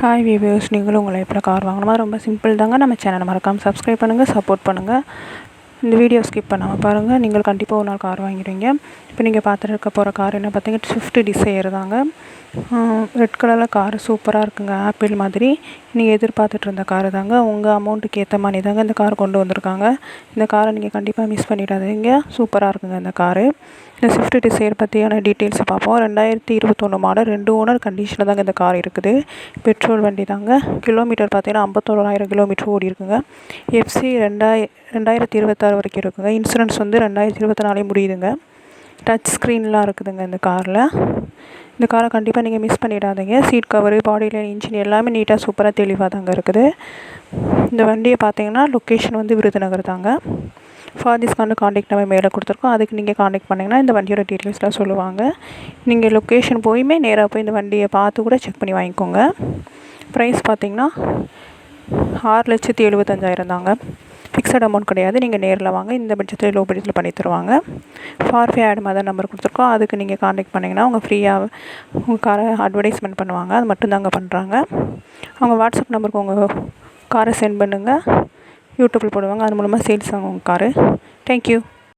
Hi viewers, நீங்களும் உங்கள் லைஃப்பில் கார் வாங்கணுமா? ரொம்ப சிம்பிள் தாங்க. நம்ம சேனலை மறக்காமல் சப்ஸ்கிரைப் பண்ணுங்கள், சப்போர்ட் பண்ணுங்கள். இந்த வீடியோ ஸ்கிப் பண்ணாமல் பாருங்கள். நீங்கள் கண்டிப்பாக ஒரு நாள் கார் வாங்கிடுவீங்க. இப்போ நீங்கள் பார்த்துட்டு இருக்க போகிற கார் என்ன பார்த்தீங்கன்னா ஸ்விஃப்ட் டிசையர் தாங்க. ரெட் கலரில் கார் சூப்பராக இருக்குங்க. ஆப்பிள் மாதிரி நீங்கள் எதிர்பார்த்துட்டு இருந்த காரு தாங்க. உங்கள் அமௌண்ட்டுக்கு ஏற்ற மாதிரி தாங்க இந்த கார் கொண்டு வந்திருக்காங்க. இந்த காரை நீங்கள் கண்டிப்பாக மிஸ் பண்ணிடாதீங்க. சூப்பராக இருக்குங்க இந்த காரு. இந்த ஸ்விஃப்ட் டிசையர் பற்றியான டீட்டெயில்ஸ் பார்ப்போம். 2021 மாடல், 2 ஓனர் கண்டிஷனில் தாங்க இந்த கார் இருக்குது. பெட்ரோல் வண்டி தாங்க. கிலோமீட்டர் பார்த்தீங்கன்னா 51,000 கிலோமீட்டர் ஓடி இருக்குங்க. எஃப்சி 2026 வரைக்கும் இருக்குங்க. இன்சூரன்ஸ் வந்து 2024 முடியுதுங்க. டச் ஸ்க்ரீன்லாம் இருக்குதுங்க இந்த காரில். இந்த காரை கண்டிப்பாக நீங்கள் மிஸ் பண்ணிடாதீங்க. Seat cover, body line, engine எல்லாமே நீட்டாக சூப்பராக தெளிவாக தாங்க இருக்குது. இந்த வண்டியை பார்த்தீங்கன்னா லொக்கேஷன் வந்து விருதுநகர் தாங்க. ஃபார் திஸ் கான்டாக்ட் நம்பர் மேலே கொடுத்துருக்கோம். அதுக்கு நீங்கள் கான்டாக்ட் பண்ணிங்கன்னா இந்த வண்டியோட டீட்டெயில்ஸ்லாம் சொல்லுவாங்க. நீங்கள் லொக்கேஷன் போயுமே நேராக போய் இந்த வண்டியை பார்த்து கூட செக் பண்ணி வாங்கிக்கோங்க. ப்ரைஸ் பார்த்தீங்கன்னா 6,75,000 தாங்க. ஃபிக்ஸட் அமௌண்ட் கிடையாது. நீங்கள் நேரில் வாங்க. இந்த பட்ஜெட்டில் லோ பட்ஜெட்டில் பண்ணி தருவாங்க. ஃபார்ஃபே ஆட் மதர் நம்பர் கொடுத்துருக்கோம். அதுக்கு நீங்கள் கான்டாக்ட் பண்ணிங்கன்னா அவங்க ஃப்ரீயாக உங்கள் காரை அட்வர்டைஸ்மெண்ட் பண்ணுவாங்க. அது மட்டும் தாங்க பண்ணுறாங்க. அவங்க வாட்ஸ்அப் நம்பருக்கு உங்கள் காரை சென்ட் பண்ணுங்கள். யூடியூப்பில் போடுவாங்க. அது மூலமாக சேல்ஸ் ஆகும் உங்கள் காரு. தேங்க்யூ.